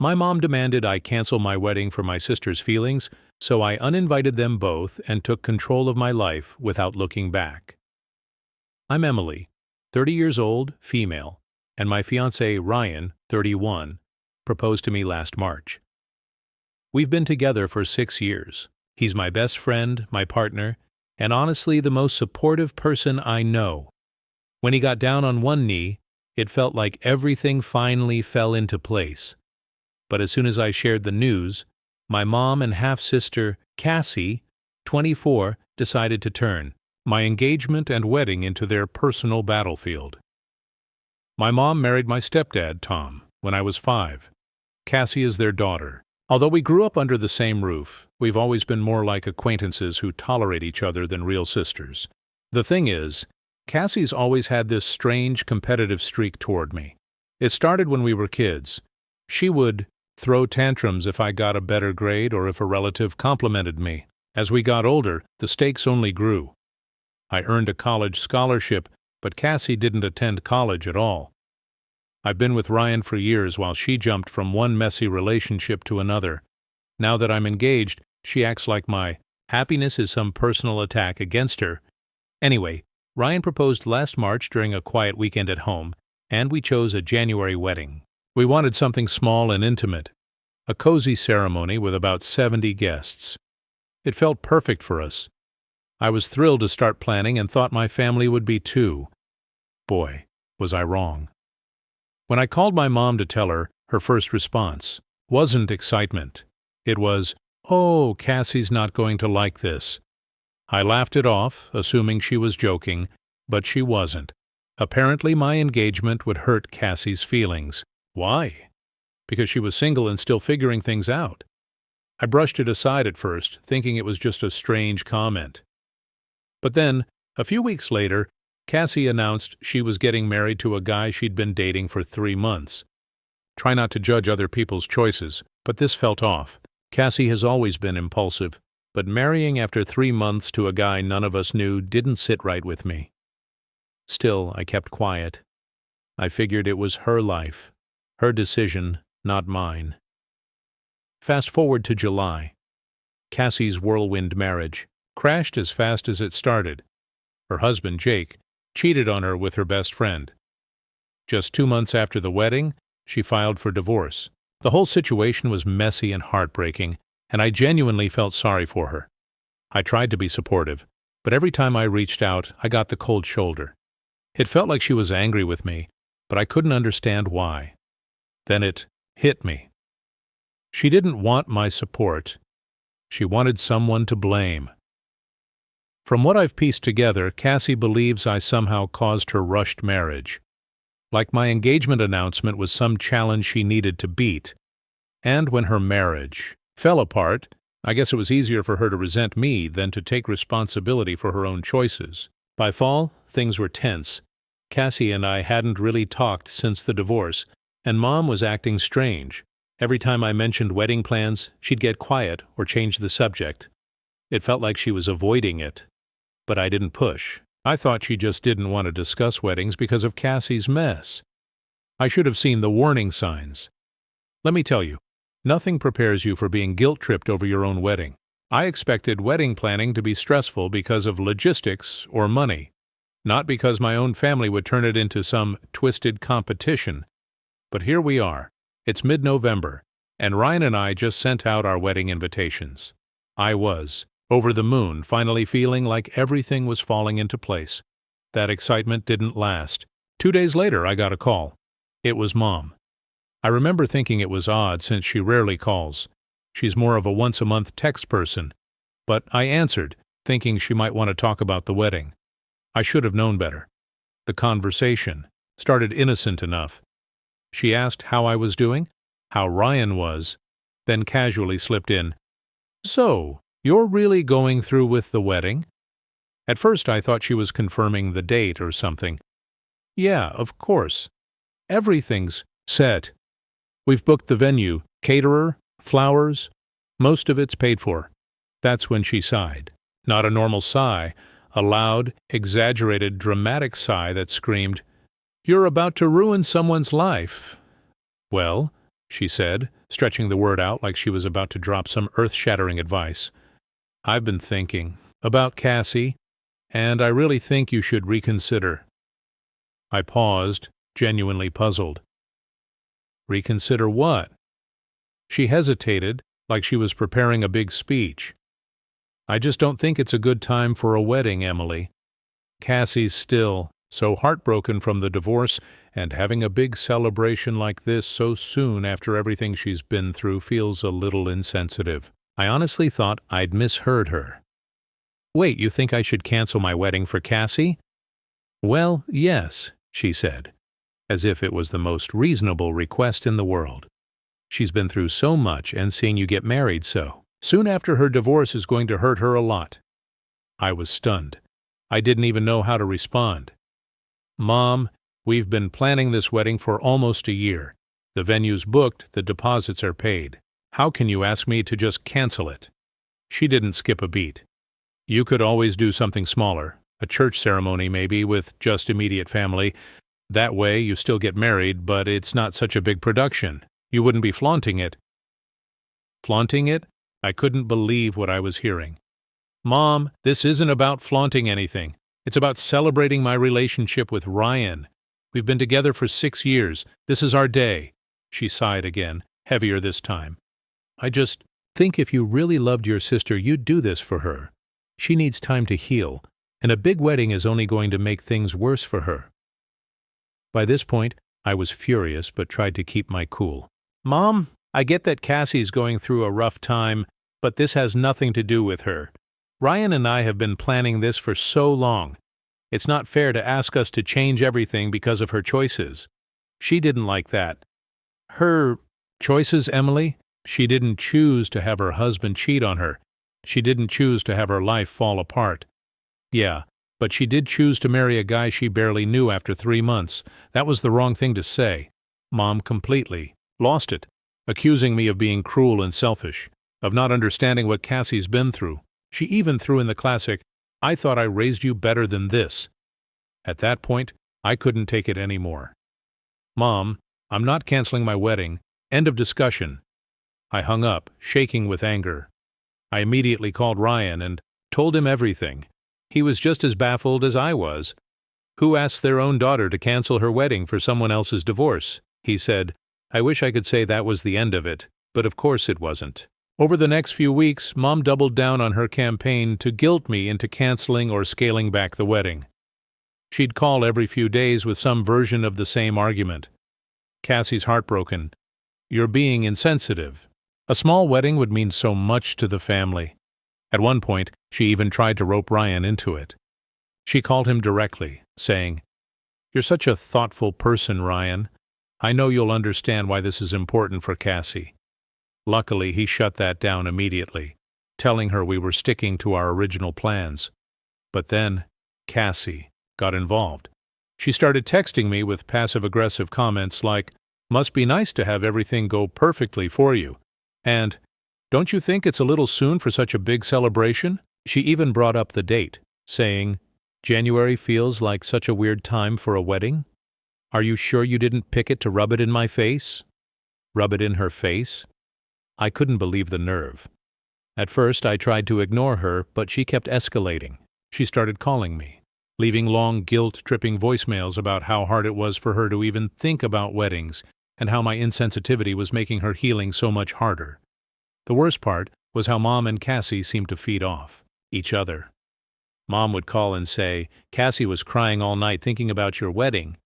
My mom demanded I cancel my wedding for my sister's feelings, so I uninvited them both and took control of my life without looking back. I'm Emily, 30 years old, female, and my fiancé, Ryan, 31, proposed to me last March. We've been together for 6 years. He's my best friend, my partner, and honestly the most supportive person I know. When he got down on one knee, it felt like everything finally fell into place. But as soon as I shared the news, my mom and half-sister, Cassie, 24, decided to turn my engagement and wedding into their personal battlefield. My mom married my stepdad, Tom, when I was 5. Cassie is their daughter. Although we grew up under the same roof, we've always been more like acquaintances who tolerate each other than real sisters. The thing is, Cassie's always had this strange competitive streak toward me. It started when we were kids. She would throw tantrums if I got a better grade or if a relative complimented me. As we got older, the stakes only grew. I earned a college scholarship, but Cassie didn't attend college at all. I've been with Ryan for years while she jumped from one messy relationship to another. Now that I'm engaged, she acts like my happiness is some personal attack against her. Anyway, Ryan proposed last March during a quiet weekend at home, and we chose a January wedding. We wanted something small and intimate, a cozy ceremony with about 70 guests. It felt perfect for us. I was thrilled to start planning and thought my family would be too. Boy, was I wrong. When I called my mom to tell her, her first response wasn't excitement. It was, "Oh, Cassie's not going to like this." I laughed it off, assuming she was joking, but she wasn't. Apparently my engagement would hurt Cassie's feelings. Why? Because she was single and still figuring things out. I brushed it aside at first, thinking it was just a strange comment. But then, a few weeks later, Cassie announced she was getting married to a guy she'd been dating for 3 months. Try not to judge other people's choices, but this felt off. Cassie has always been impulsive, but marrying after 3 months to a guy none of us knew didn't sit right with me. Still, I kept quiet. I figured it was her life, her decision, not mine. Fast forward to July. Cassie's whirlwind marriage crashed as fast as it started. Her husband, Jake, cheated on her with her best friend. Just 2 months after the wedding, she filed for divorce. The whole situation was messy and heartbreaking, and I genuinely felt sorry for her. I tried to be supportive, but every time I reached out, I got the cold shoulder. It felt like she was angry with me, but I couldn't understand why. Then it hit me. She didn't want my support. She wanted someone to blame. From what I've pieced together, Cassie believes I somehow caused her rushed marriage. Like my engagement announcement was some challenge she needed to beat. And when her marriage fell apart, I guess it was easier for her to resent me than to take responsibility for her own choices. By fall, things were tense. Cassie and I hadn't really talked since the divorce, and Mom was acting strange. Every time I mentioned wedding plans, she'd get quiet or change the subject. It felt like she was avoiding it. But I didn't push. I thought she just didn't want to discuss weddings because of Cassie's mess. I should have seen the warning signs. Let me tell you, nothing prepares you for being guilt-tripped over your own wedding. I expected wedding planning to be stressful because of logistics or money, not because my own family would turn it into some twisted competition. But here we are. It's mid-November, and Ryan and I just sent out our wedding invitations. I was over the moon, finally feeling like everything was falling into place. That excitement didn't last. 2 days later, I got a call. It was Mom. I remember thinking it was odd since she rarely calls. She's more of a once-a-month text person. But I answered, thinking she might want to talk about the wedding. I should have known better. The conversation started innocent enough. She asked how I was doing, how Ryan was, then casually slipped in, "So, you're really going through with the wedding?" At first I thought she was confirming the date or something. "Yeah, of course. Everything's set. We've booked the venue, caterer, flowers. Most of it's paid for." That's when she sighed. Not a normal sigh, a loud, exaggerated, dramatic sigh that screamed, "You're about to ruin someone's life." "Well," she said, stretching the word out like she was about to drop some earth-shattering advice. "I've been thinking about Cassie, and I really think you should reconsider." I paused, genuinely puzzled. Reconsider what? She hesitated, like she was preparing a big speech. "I just don't think it's a good time for a wedding, Emily. Cassie's still so heartbroken from the divorce, and having a big celebration like this so soon after everything she's been through feels a little insensitive." I honestly thought I'd misheard her. "Wait, you think I should cancel my wedding for Cassie?" "Well, yes," she said, as if it was the most reasonable request in the world. "She's been through so much, and seeing you get married so soon after her divorce is going to hurt her a lot." I was stunned. I didn't even know how to respond. "Mom, we've been planning this wedding for almost a year. The venue's booked, the deposits are paid. How can you ask me to just cancel it?" She didn't skip a beat. "You could always do something smaller, a church ceremony maybe, with just immediate family. That way you still get married, but it's not such a big production. You wouldn't be flaunting it." Flaunting it? I couldn't believe what I was hearing. "Mom, this isn't about flaunting anything. It's about celebrating my relationship with Ryan. We've been together for 6 years. This is our day." She sighed again, heavier this time. "I just think if you really loved your sister, you'd do this for her. She needs time to heal, and a big wedding is only going to make things worse for her." By this point, I was furious but tried to keep my cool. "Mom, I get that Cassie's going through a rough time, but this has nothing to do with her. Ryan and I have been planning this for so long. It's not fair to ask us to change everything because of her choices. She didn't like that." "Her choices, Emily? She didn't choose to have her husband cheat on her. She didn't choose to have her life fall apart. Yeah, but she did choose to marry a guy she barely knew after 3 months. That was the wrong thing to say." Mom completely lost it, accusing me of being cruel and selfish, of not understanding what Cassie's been through. She even threw in the classic, "I thought I raised you better than this." At that point, I couldn't take it anymore. "Mom, I'm not canceling my wedding. End of discussion." I hung up, shaking with anger. I immediately called Ryan and told him everything. He was just as baffled as I was. "Who asks their own daughter to cancel her wedding for someone else's divorce?" he said. I wish I could say that was the end of it, but of course it wasn't. Over the next few weeks, Mom doubled down on her campaign to guilt me into canceling or scaling back the wedding. She'd call every few days with some version of the same argument. "Cassie's heartbroken. You're being insensitive. A small wedding would mean so much to the family." At one point, she even tried to rope Ryan into it. She called him directly, saying, "You're such a thoughtful person, Ryan. I know you'll understand why this is important for Cassie." Luckily, he shut that down immediately, telling her we were sticking to our original plans. But then, Cassie got involved. She started texting me with passive-aggressive comments like, "Must be nice to have everything go perfectly for you," and "Don't you think it's a little soon for such a big celebration?" She even brought up the date, saying, "January feels like such a weird time for a wedding. Are you sure you didn't pick it to rub it in my face?" Rub it in her face? I couldn't believe the nerve. At first, I tried to ignore her, but she kept escalating. She started calling me, leaving long, guilt-tripping voicemails about how hard it was for her to even think about weddings and how my insensitivity was making her healing so much harder. The worst part was how Mom and Cassie seemed to feed off each other. Mom would call and say, "Cassie was crying all night thinking about your wedding."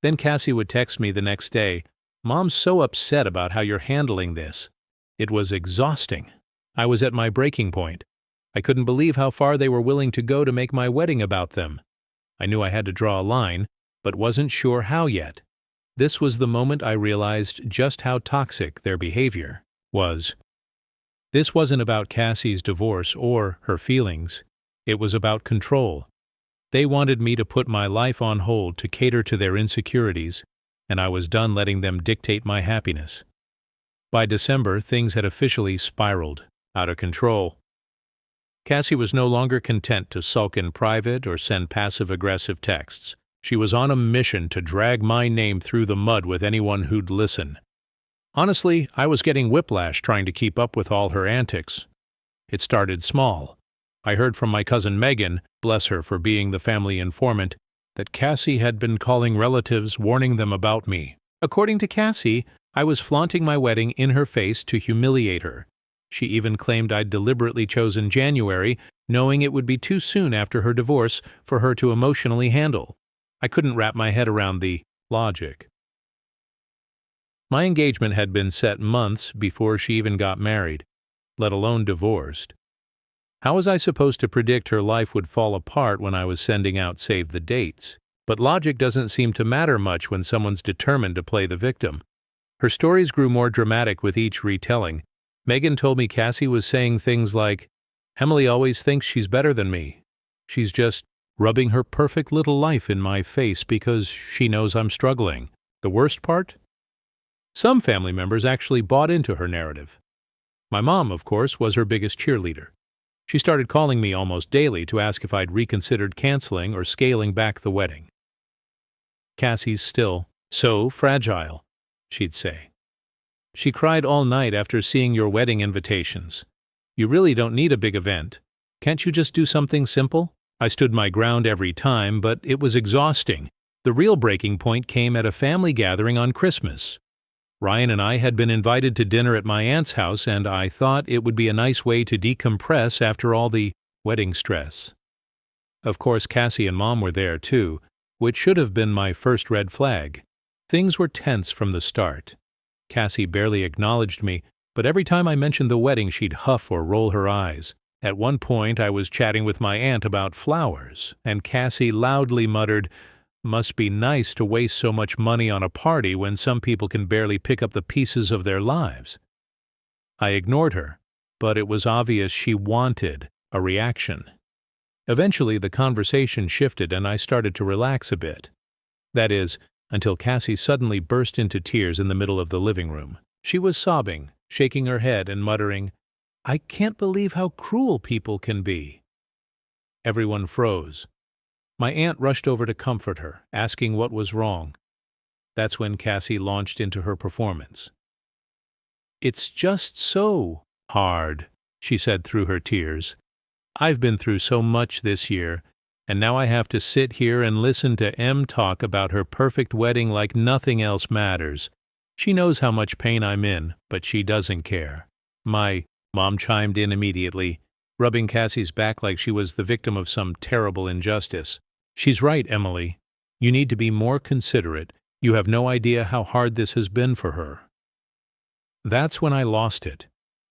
Then Cassie would text me the next day, "Mom's so upset about how you're handling this." It was exhausting. I was at my breaking point. I couldn't believe how far they were willing to go to make my wedding about them. I knew I had to draw a line, but wasn't sure how yet. This was the moment I realized just how toxic their behavior was. This wasn't about Cassie's divorce or her feelings. It was about control. They wanted me to put my life on hold to cater to their insecurities, and I was done letting them dictate my happiness. By December, things had officially spiraled out of control. Cassie was no longer content to sulk in private or send passive-aggressive texts. She was on a mission to drag my name through the mud with anyone who'd listen. Honestly, I was getting whiplash trying to keep up with all her antics. It started small. I heard from my cousin Megan, bless her for being the family informant, that Cassie had been calling relatives warning them about me. According to Cassie, I was flaunting my wedding in her face to humiliate her. She even claimed I'd deliberately chosen January, knowing it would be too soon after her divorce for her to emotionally handle. I couldn't wrap my head around the logic. My engagement had been set months before she even got married, let alone divorced. How was I supposed to predict her life would fall apart when I was sending out save the dates? But logic doesn't seem to matter much when someone's determined to play the victim. Her stories grew more dramatic with each retelling. Megan told me Cassie was saying things like, "Emily always thinks she's better than me. She's just rubbing her perfect little life in my face because she knows I'm struggling." The worst part? Some family members actually bought into her narrative. My mom, of course, was her biggest cheerleader. She started calling me almost daily to ask if I'd reconsidered canceling or scaling back the wedding. "Cassie's still so fragile," she'd say. "She cried all night after seeing your wedding invitations. You really don't need a big event. Can't you just do something simple?" I stood my ground every time, but it was exhausting. The real breaking point came at a family gathering on Christmas. Ryan and I had been invited to dinner at my aunt's house, and I thought it would be a nice way to decompress after all the wedding stress. Of course, Cassie and Mom were there too, which should have been my first red flag. Things were tense from the start. Cassie barely acknowledged me, but every time I mentioned the wedding she'd huff or roll her eyes. At one point I was chatting with my aunt about flowers, and Cassie loudly muttered, "Must be nice to waste so much money on a party when some people can barely pick up the pieces of their lives." I ignored her, but it was obvious she wanted a reaction. Eventually the conversation shifted and I started to relax a bit. That is, until Cassie suddenly burst into tears in the middle of the living room. She was sobbing, shaking her head and muttering, "I can't believe how cruel people can be." Everyone froze. My aunt rushed over to comfort her, asking what was wrong. That's when Cassie launched into her performance. "It's just so hard," she said through her tears. "I've been through so much this year, and now I have to sit here and listen to Em talk about her perfect wedding like nothing else matters. She knows how much pain I'm in, but she doesn't care." My mom chimed in immediately, rubbing Cassie's back like she was the victim of some terrible injustice. "She's right, Emily. You need to be more considerate. You have no idea how hard this has been for her." That's when I lost it.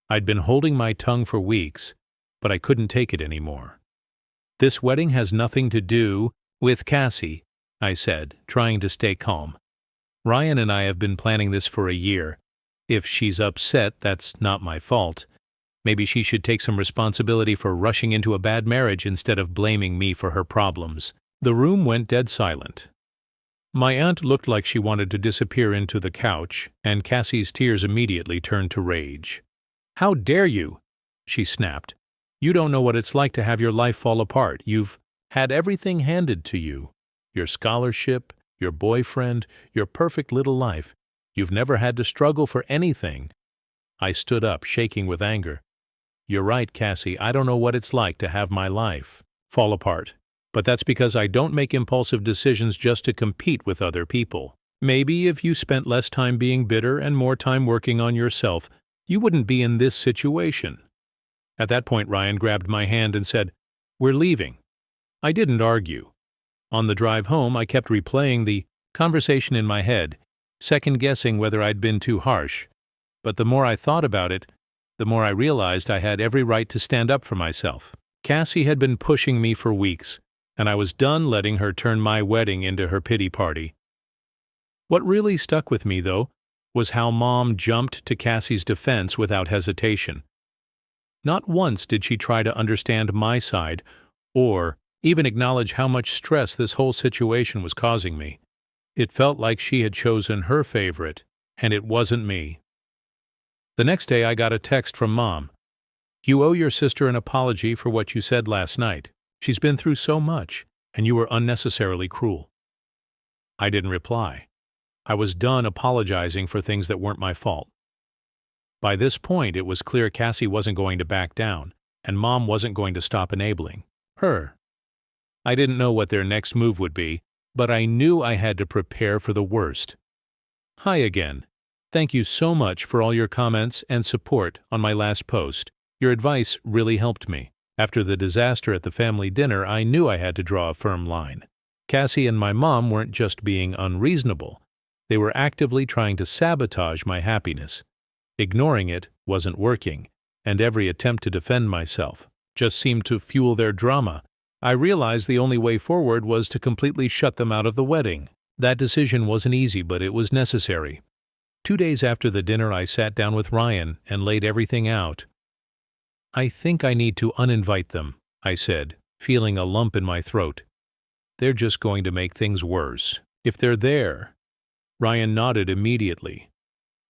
I'd been holding my tongue for weeks, but I couldn't take it anymore. "This wedding has nothing to do with Cassie," I said, trying to stay calm. "Ryan and I have been planning this for a year. If she's upset, that's not my fault. Maybe she should take some responsibility for rushing into a bad marriage instead of blaming me for her problems." The room went dead silent. My aunt looked like she wanted to disappear into the couch, and Cassie's tears immediately turned to rage. "How dare you?" she snapped. "You don't know what it's like to have your life fall apart. You've had everything handed to you. Your scholarship, your boyfriend, your perfect little life. You've never had to struggle for anything." I stood up, shaking with anger. "You're right, Cassie. I don't know what it's like to have my life fall apart. But that's because I don't make impulsive decisions just to compete with other people. Maybe if you spent less time being bitter and more time working on yourself, you wouldn't be in this situation." At that point, Ryan grabbed my hand and said, "We're leaving." I didn't argue. On the drive home, I kept replaying the conversation in my head, second-guessing whether I'd been too harsh. But the more I thought about it, the more I realized I had every right to stand up for myself. Cassie had been pushing me for weeks, and I was done letting her turn my wedding into her pity party. What really stuck with me, though, was how Mom jumped to Cassie's defense without hesitation. Not once did she try to understand my side, or even acknowledge how much stress this whole situation was causing me. It felt like she had chosen her favorite, and it wasn't me. The next day I got a text from Mom. "You owe your sister an apology for what you said last night. She's been through so much, and you were unnecessarily cruel." I didn't reply. I was done apologizing for things that weren't my fault. By this point, it was clear Cassie wasn't going to back down, and Mom wasn't going to stop enabling her. I didn't know what their next move would be, but I knew I had to prepare for the worst. Hi again. Thank you so much for all your comments and support on my last post. Your advice really helped me. After the disaster at the family dinner, I knew I had to draw a firm line. Cassie and my mom weren't just being unreasonable. They were actively trying to sabotage my happiness. Ignoring it wasn't working, and every attempt to defend myself just seemed to fuel their drama. I realized the only way forward was to completely shut them out of the wedding. That decision wasn't easy, but it was necessary. 2 days after the dinner, I sat down with Ryan and laid everything out. I think I need to uninvite them, I said, feeling a lump in my throat. They're just going to make things worse. If they're there. Ryan nodded immediately.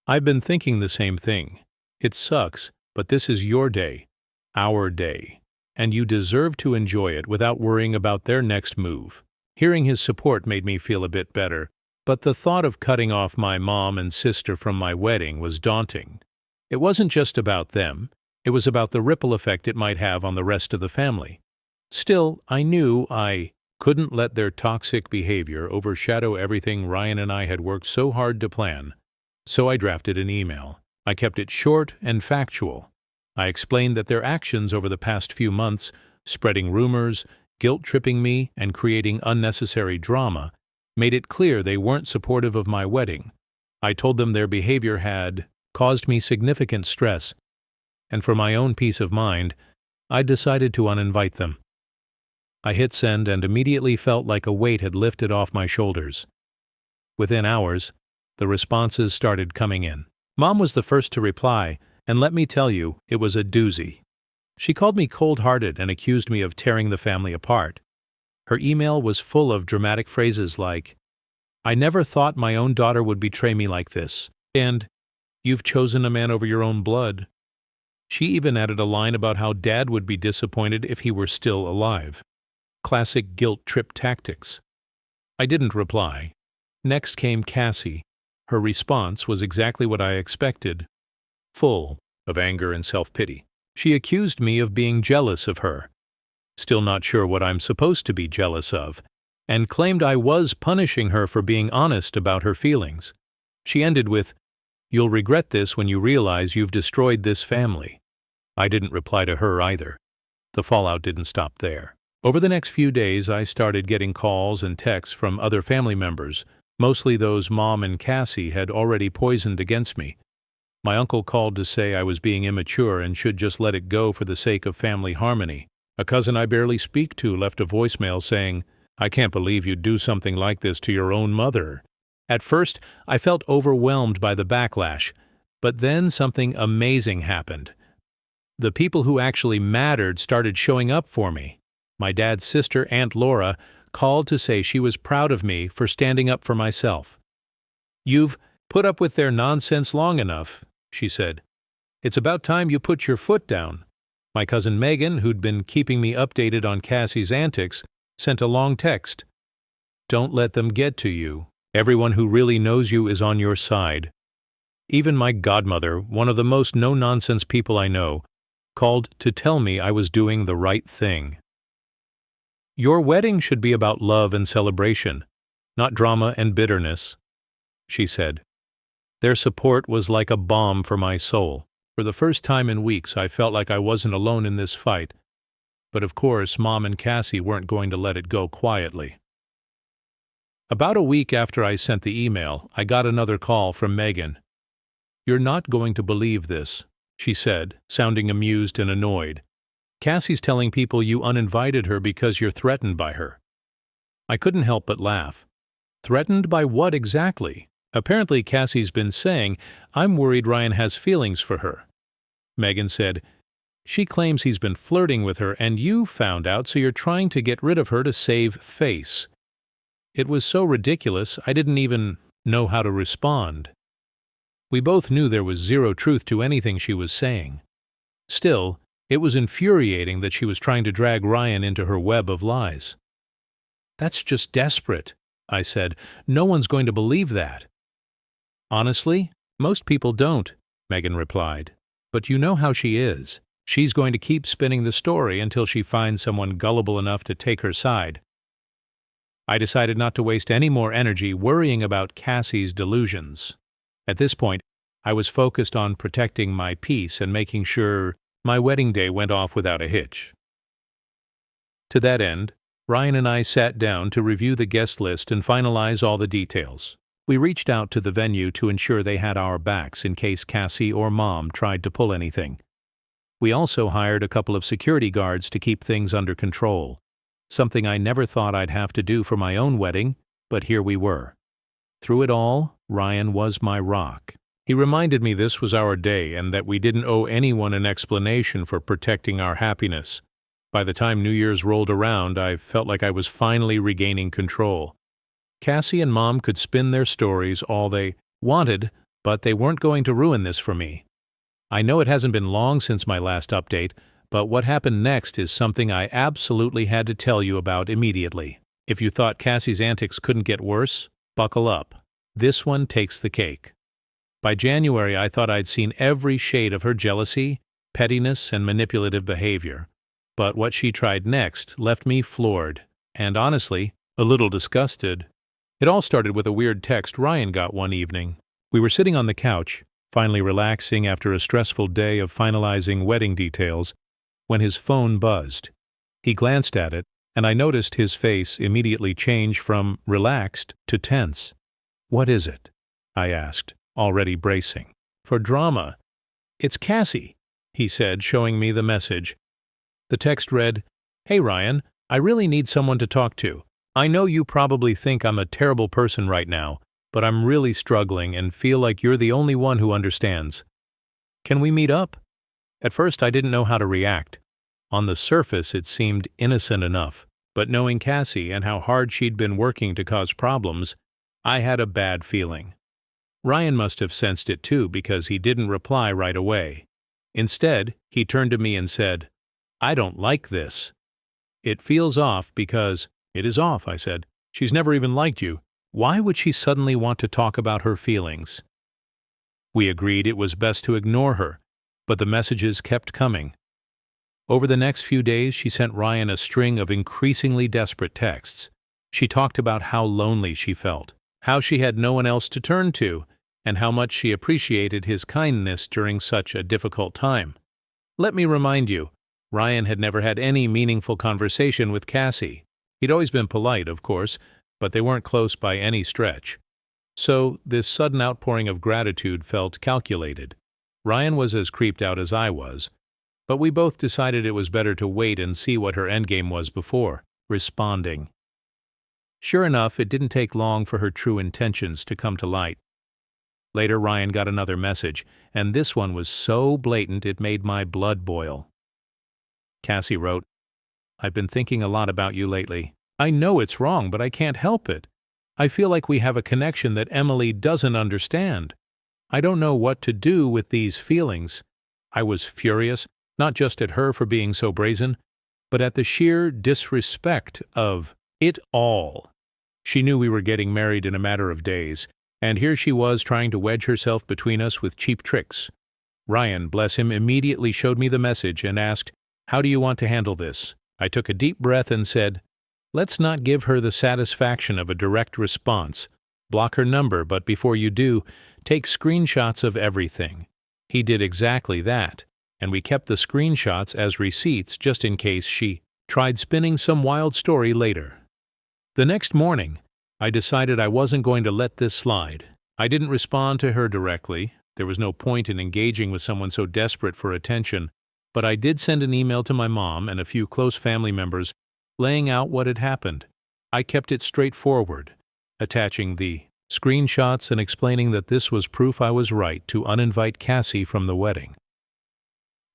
I've been thinking the same thing. It sucks, but this is your day, our day, and you deserve to enjoy it without worrying about their next move. Hearing his support made me feel a bit better, but the thought of cutting off my mom and sister from my wedding was daunting. It wasn't just about them. It was about the ripple effect it might have on the rest of the family. Still, I knew I couldn't let their toxic behavior overshadow everything Ryan and I had worked so hard to plan. So I drafted an email. I kept it short and factual. I explained that their actions over the past few months, spreading rumors, guilt-tripping me, and creating unnecessary drama, made it clear they weren't supportive of my wedding. I told them their behavior had caused me significant stress, and for my own peace of mind, I decided to uninvite them. I hit send and immediately felt like a weight had lifted off my shoulders. Within hours, the responses started coming in. Mom was the first to reply, and let me tell you, it was a doozy. She called me cold-hearted and accused me of tearing the family apart. Her email was full of dramatic phrases like, "I never thought my own daughter would betray me like this," and "You've chosen a man over your own blood." She even added a line about how Dad would be disappointed if he were still alive. Classic guilt trip tactics. I didn't reply. Next came Cassie. Her response was exactly what I expected, full of anger and self-pity. She accused me of being jealous of her, still not sure what I'm supposed to be jealous of, and claimed I was punishing her for being honest about her feelings. She ended with, "You'll regret this when you realize you've destroyed this family." I didn't reply to her either. The fallout didn't stop there. Over the next few days, I started getting calls and texts from other family members, mostly those Mom and Cassie had already poisoned against me. My uncle called to say I was being immature and should just let it go for the sake of family harmony. A cousin I barely speak to left a voicemail saying, "I can't believe you'd do something like this to your own mother." At first, I felt overwhelmed by the backlash, but then something amazing happened. The people who actually mattered started showing up for me. My dad's sister, Aunt Laura, called to say she was proud of me for standing up for myself. "You've put up with their nonsense long enough," she said. "It's about time you put your foot down." My cousin Megan, who'd been keeping me updated on Cassie's antics, sent a long text. "Don't let them get to you. Everyone who really knows you is on your side." Even my godmother, one of the most no-nonsense people I know, called to tell me I was doing the right thing. "Your wedding should be about love and celebration, not drama and bitterness," she said. Their support was like a balm for my soul. For the first time in weeks, I felt like I wasn't alone in this fight. But of course, Mom and Cassie weren't going to let it go quietly. About a week after I sent the email, I got another call from Megan. "You're not going to believe this," she said, sounding amused and annoyed. "Cassie's telling people you uninvited her because you're threatened by her." I couldn't help but laugh. Threatened by what exactly? Apparently Cassie's been saying, "I'm worried Ryan has feelings for her." Megan said, "She claims he's been flirting with her and you found out, so you're trying to get rid of her to save face." It was so ridiculous I didn't even know how to respond. We both knew there was zero truth to anything she was saying. Still, it was infuriating that she was trying to drag Ryan into her web of lies. "That's just desperate," I said. "No one's going to believe that." "Honestly, most people don't. Megan replied. But you know how she is. She's going to keep spinning the story until she finds someone gullible enough to take her side. I decided not to waste any more energy worrying about Cassie's delusions. At this point, I was focused on protecting my peace and making sure my wedding day went off without a hitch. To that end, Ryan and I sat down to review the guest list and finalize all the details. We reached out to the venue to ensure they had our backs in case Cassie or Mom tried to pull anything. We also hired a couple of security guards to keep things under control, something I never thought I'd have to do for my own wedding, but here we were. Through it all, Ryan was my rock. He reminded me this was our day and that we didn't owe anyone an explanation for protecting our happiness. By the time New Year's rolled around, I felt like I was finally regaining control. Cassie and Mom could spin their stories all they wanted, but they weren't going to ruin this for me. I know it hasn't been long since my last update, but what happened next is something I absolutely had to tell you about immediately. If you thought Cassie's antics couldn't get worse, buckle up. This one takes the cake. By January, I thought I'd seen every shade of her jealousy, pettiness, and manipulative behavior. But what she tried next left me floored, and honestly, a little disgusted. It all started with a weird text Ryan got one evening. We were sitting on the couch, finally relaxing after a stressful day of finalizing wedding details, when his phone buzzed. He glanced at it, and I noticed his face immediately change from relaxed to tense. "What is it?" I asked, already bracing for drama. "It's Cassie," he said, showing me the message. The text read, "Hey Ryan, I really need someone to talk to. I know you probably think I'm a terrible person right now, but I'm really struggling and feel like you're the only one who understands. Can we meet up?" At first I didn't know how to react. On the surface it seemed innocent enough, but knowing Cassie and how hard she'd been working to cause problems, I had a bad feeling. Ryan must have sensed it too because he didn't reply right away. Instead, he turned to me and said, "I don't like this." "It feels off because—" "It is off," I said. "She's never even liked you. Why would she suddenly want to talk about her feelings?" We agreed it was best to ignore her, but the messages kept coming. Over the next few days, she sent Ryan a string of increasingly desperate texts. She talked about how lonely she felt, how she had no one else to turn to, and how much she appreciated his kindness during such a difficult time. Let me remind you, Ryan had never had any meaningful conversation with Cassie. He'd always been polite, of course, but they weren't close by any stretch. So this sudden outpouring of gratitude felt calculated. Ryan was as creeped out as I was, but we both decided it was better to wait and see what her endgame was before responding. Sure enough, it didn't take long for her true intentions to come to light. Later, Ryan got another message, and this one was so blatant it made my blood boil. Cassie wrote, "I've been thinking a lot about you lately. I know it's wrong, but I can't help it. I feel like we have a connection that Emily doesn't understand. I don't know what to do with these feelings." I was furious, not just at her for being so brazen, but at the sheer disrespect of it all. She knew we were getting married in a matter of days, and here she was trying to wedge herself between us with cheap tricks. Ryan, bless him, immediately showed me the message and asked, "How do you want to handle this?" I took a deep breath and said, "Let's not give her the satisfaction of a direct response. Block her number, but before you do, take screenshots of everything." He did exactly that, and we kept the screenshots as receipts just in case she tried spinning some wild story later. The next morning, I decided I wasn't going to let this slide. I didn't respond to her directly. There was no point in engaging with someone so desperate for attention, but I did send an email to my mom and a few close family members laying out what had happened. I kept it straightforward, attaching the screenshots and explaining that this was proof I was right to uninvite Cassie from the wedding.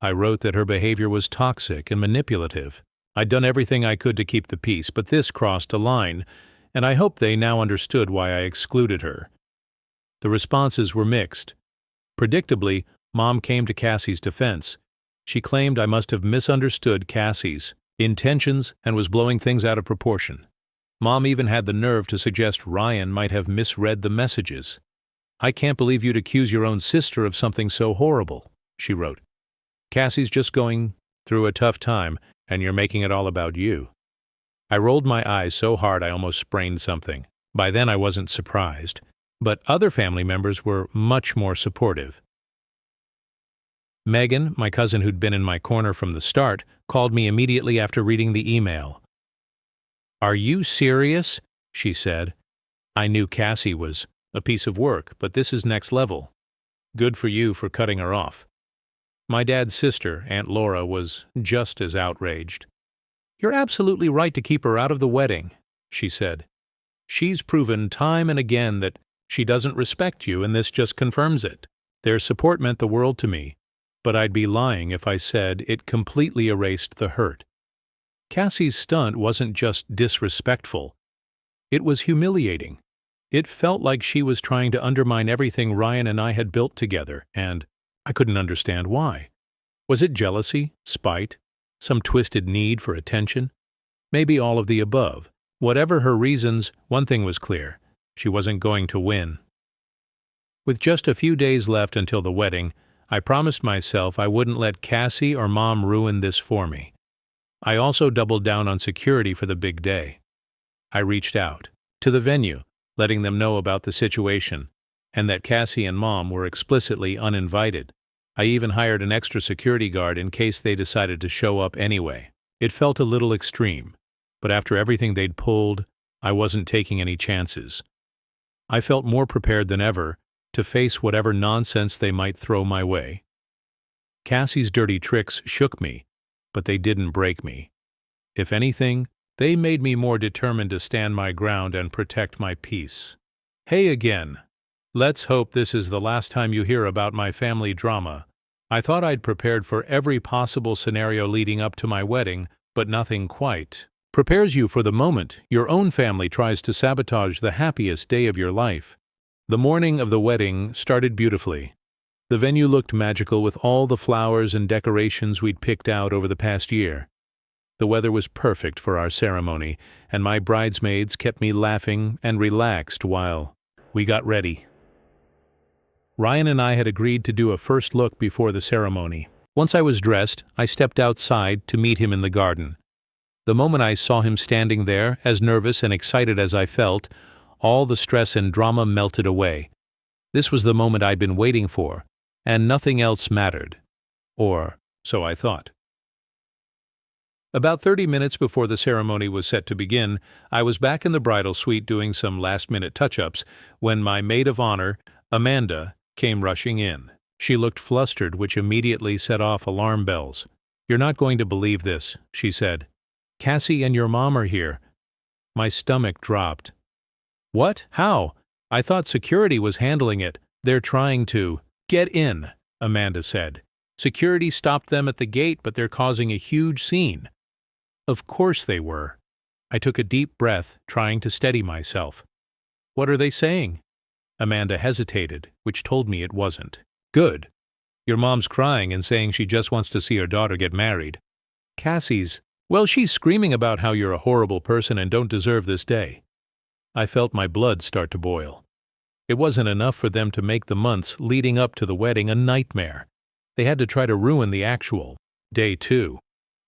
I wrote that her behavior was toxic and manipulative. I'd done everything I could to keep the peace, but this crossed a line, and I hope they now understood why I excluded her. The responses were mixed. Predictably, Mom came to Cassie's defense. She claimed I must have misunderstood Cassie's intentions and was blowing things out of proportion. Mom even had the nerve to suggest Ryan might have misread the messages. "I can't believe you'd accuse your own sister of something so horrible," she wrote. "Cassie's just going through a tough time, and you're making it all about you." I rolled my eyes so hard I almost sprained something. By then I wasn't surprised, but other family members were much more supportive. Megan, my cousin who'd been in my corner from the start, called me immediately after reading the email. "Are you serious?" she said. "I knew Cassie was a piece of work, but this is next level. Good for you for cutting her off." My dad's sister, Aunt Laura, was just as outraged. "You're absolutely right to keep her out of the wedding," she said. "She's proven time and again that she doesn't respect you, and this just confirms it. Their support meant the world to me, but I'd be lying if I said it completely erased the hurt. Cassie's stunt wasn't just disrespectful. It was humiliating. It felt like she was trying to undermine everything Ryan and I had built together, and I couldn't understand why. Was it jealousy, spite, some twisted need for attention? Maybe all of the above. Whatever her reasons, one thing was clear: she wasn't going to win. With just a few days left until the wedding, I promised myself I wouldn't let Cassie or Mom ruin this for me. I also doubled down on security for the big day. I reached out to the venue, letting them know about the situation, and that Cassie and Mom were explicitly uninvited. I even hired an extra security guard in case they decided to show up anyway. It felt a little extreme, but after everything they'd pulled, I wasn't taking any chances. I felt more prepared than ever to face whatever nonsense they might throw my way. Cassie's dirty tricks shook me, but they didn't break me. If anything, they made me more determined to stand my ground and protect my peace. Hey again. Let's hope this is the last time you hear about my family drama. I thought I'd prepared for every possible scenario leading up to my wedding, but nothing quite prepares you for the moment your own family tries to sabotage the happiest day of your life. The morning of the wedding started beautifully. The venue looked magical with all the flowers and decorations we'd picked out over the past year. The weather was perfect for our ceremony, and my bridesmaids kept me laughing and relaxed while we got ready. Ryan and I had agreed to do a first look before the ceremony. Once I was dressed, I stepped outside to meet him in the garden. The moment I saw him standing there, as nervous and excited as I felt, all the stress and drama melted away. This was the moment I'd been waiting for, and nothing else mattered. Or so I thought. About 30 minutes before the ceremony was set to begin, I was back in the bridal suite doing some last-minute touch-ups when my maid of honor, Amanda, came rushing in. She looked flustered, which immediately set off alarm bells. "You're not going to believe this," she said. "Cassie and your mom are here." My stomach dropped. "What? How? I thought security was handling it. They're trying to get in," Amanda said. "Security stopped them at the gate, but they're causing a huge scene." Of course they were. I took a deep breath, trying to steady myself. "What are they saying?" Amanda hesitated, which told me it wasn't good. "Your mom's crying and saying she just wants to see her daughter get married." "Cassie's, well, she's screaming about how you're a horrible person and don't deserve this day." I felt my blood start to boil. It wasn't enough for them to make the months leading up to the wedding a nightmare. They had to try to ruin the actual day too.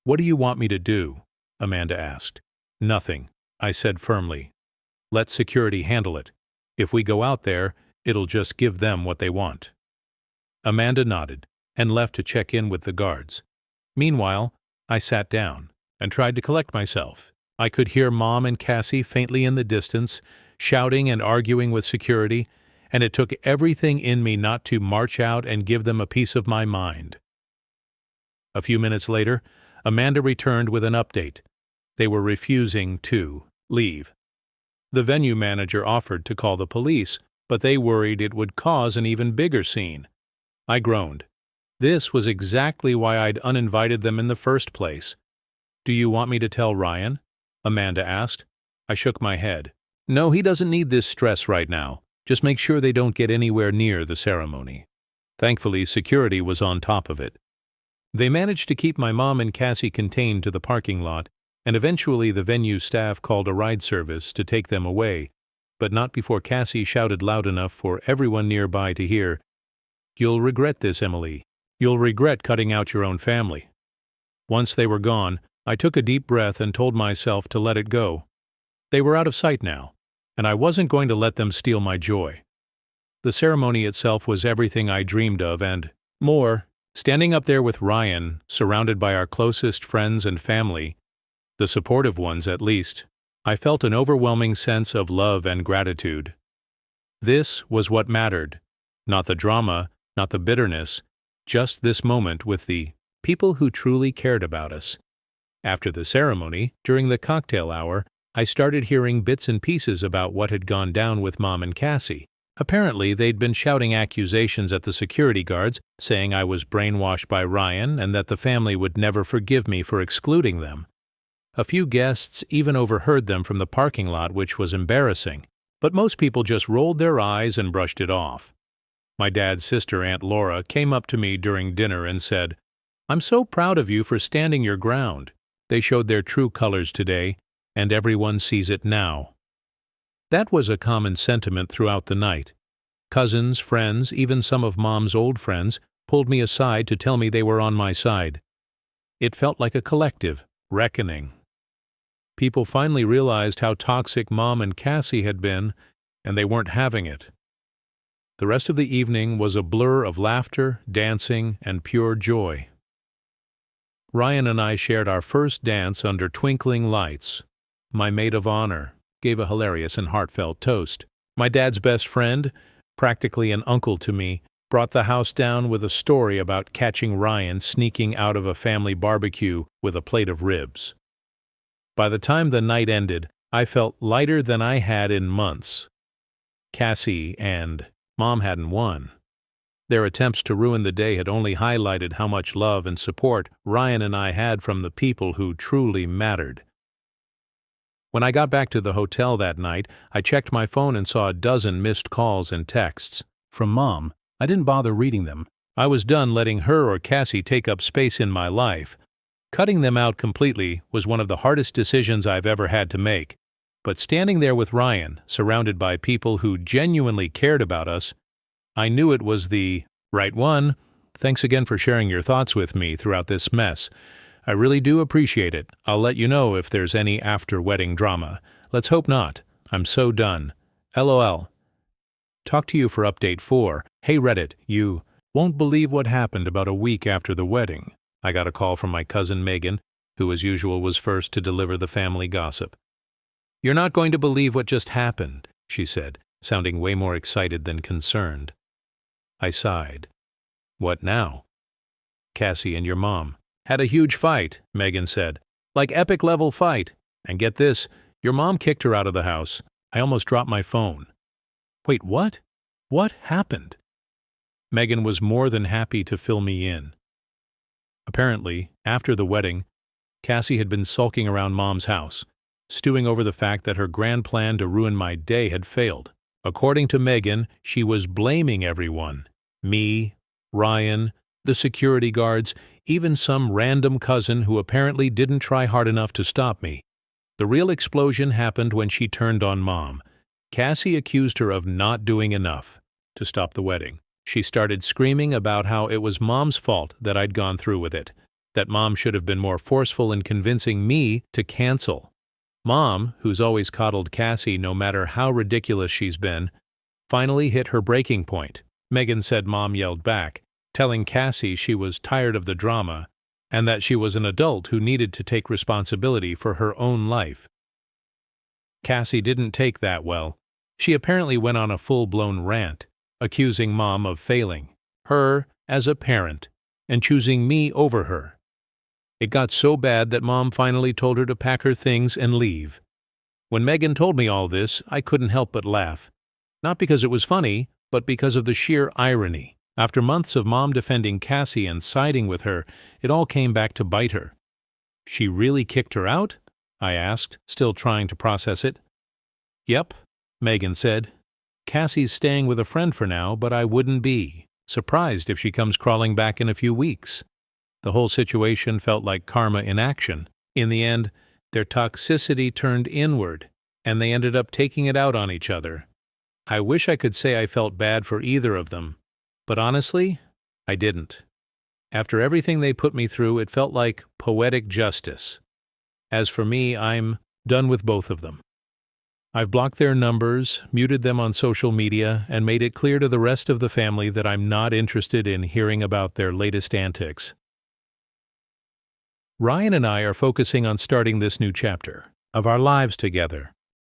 "What do you want me to do?" Amanda asked. "Nothing," I said firmly. "Let security handle it. If we go out there, it'll just give them what they want." Amanda nodded and left to check in with the guards. Meanwhile, I sat down and tried to collect myself. I could hear Mom and Cassie faintly in the distance, shouting and arguing with security, and it took everything in me not to march out and give them a piece of my mind. A few minutes later, Amanda returned with an update. They were refusing to leave. The venue manager offered to call the police, but they worried it would cause an even bigger scene. I groaned. This was exactly why I'd uninvited them in the first place. "Do you want me to tell Ryan?" Amanda asked. I shook my head. "No, he doesn't need this stress right now. Just make sure they don't get anywhere near the ceremony." Thankfully, security was on top of it. They managed to keep my mom and Cassie contained to the parking lot, and eventually the venue staff called a ride service to take them away, but not before Cassie shouted loud enough for everyone nearby to hear, "You'll regret this, Emily. You'll regret cutting out your own family." Once they were gone, I took a deep breath and told myself to let it go. They were out of sight now, and I wasn't going to let them steal my joy. The ceremony itself was everything I dreamed of and more. Standing up there with Ryan, surrounded by our closest friends and family, the supportive ones at least, I felt an overwhelming sense of love and gratitude. This was what mattered. Not the drama, not the bitterness, just this moment with the people who truly cared about us. After the ceremony, during the cocktail hour, I started hearing bits and pieces about what had gone down with Mom and Cassie. Apparently, they'd been shouting accusations at the security guards, saying I was brainwashed by Ryan and that the family would never forgive me for excluding them. A few guests even overheard them from the parking lot, which was embarrassing, but most people just rolled their eyes and brushed it off. My dad's sister, Aunt Laura, came up to me during dinner and said, "I'm so proud of you for standing your ground. They showed their true colors today, and everyone sees it now." That was a common sentiment throughout the night. Cousins, friends, even some of Mom's old friends, pulled me aside to tell me they were on my side. It felt like a collective reckoning. People finally realized how toxic Mom and Cassie had been, and they weren't having it. The rest of the evening was a blur of laughter, dancing, and pure joy. Ryan and I shared our first dance under twinkling lights. My maid of honor gave a hilarious and heartfelt toast. My dad's best friend, practically an uncle to me, brought the house down with a story about catching Ryan sneaking out of a family barbecue with a plate of ribs. By the time the night ended, I felt lighter than I had in months. Cassie and Mom hadn't won. Their attempts to ruin the day had only highlighted how much love and support Ryan and I had from the people who truly mattered. When I got back to the hotel that night, I checked my phone and saw a dozen missed calls and texts. From Mom, I didn't bother reading them. I was done letting her or Cassie take up space in my life. Cutting them out completely was one of the hardest decisions I've ever had to make. But standing there with Ryan, surrounded by people who genuinely cared about us, I knew it was the right one. Thanks again for sharing your thoughts with me throughout this mess. I really do appreciate it. I'll let you know if there's any after-wedding drama. Let's hope not. I'm so done. LOL. Talk to you for update 4. Hey Reddit, you won't believe what happened about a week after the wedding. I got a call from my cousin Megan, who as usual was first to deliver the family gossip. "You're not going to believe what just happened," she said, sounding way more excited than concerned. I sighed. "What now?" "Cassie and your mom had a huge fight," Megan said. "Like epic-level fight. And get this, your mom kicked her out of the house. I almost dropped my phone." "Wait, what? What happened?" Megan was more than happy to fill me in. Apparently, after the wedding, Cassie had been sulking around Mom's house, stewing over the fact that her grand plan to ruin my day had failed. According to Megan, she was blaming everyone. Me, Ryan, the security guards, even some random cousin who apparently didn't try hard enough to stop me. The real explosion happened when she turned on Mom. Cassie accused her of not doing enough to stop the wedding. She started screaming about how it was Mom's fault that I'd gone through with it, that Mom should have been more forceful in convincing me to cancel. Mom, who's always coddled Cassie no matter how ridiculous she's been, finally hit her breaking point. Megan said Mom yelled back, telling Cassie she was tired of the drama and that she was an adult who needed to take responsibility for her own life. Cassie didn't take that well. She apparently went on a full-blown rant, accusing Mom of failing her as a parent and choosing me over her. It got so bad that Mom finally told her to pack her things and leave. When Megan told me all this, I couldn't help but laugh. Not because it was funny, but because of the sheer irony. After months of Mom defending Cassie and siding with her, it all came back to bite her. "She really kicked her out?" I asked, still trying to process it. "Yep," Megan said. "Cassie's staying with a friend for now, but I wouldn't be surprised if she comes crawling back in a few weeks." The whole situation felt like karma in action. In the end, their toxicity turned inward, and they ended up taking it out on each other. I wish I could say I felt bad for either of them, but honestly, I didn't. After everything they put me through, it felt like poetic justice. As for me, I'm done with both of them. I've blocked their numbers, muted them on social media, and made it clear to the rest of the family that I'm not interested in hearing about their latest antics. Ryan and I are focusing on starting this new chapter of our lives together.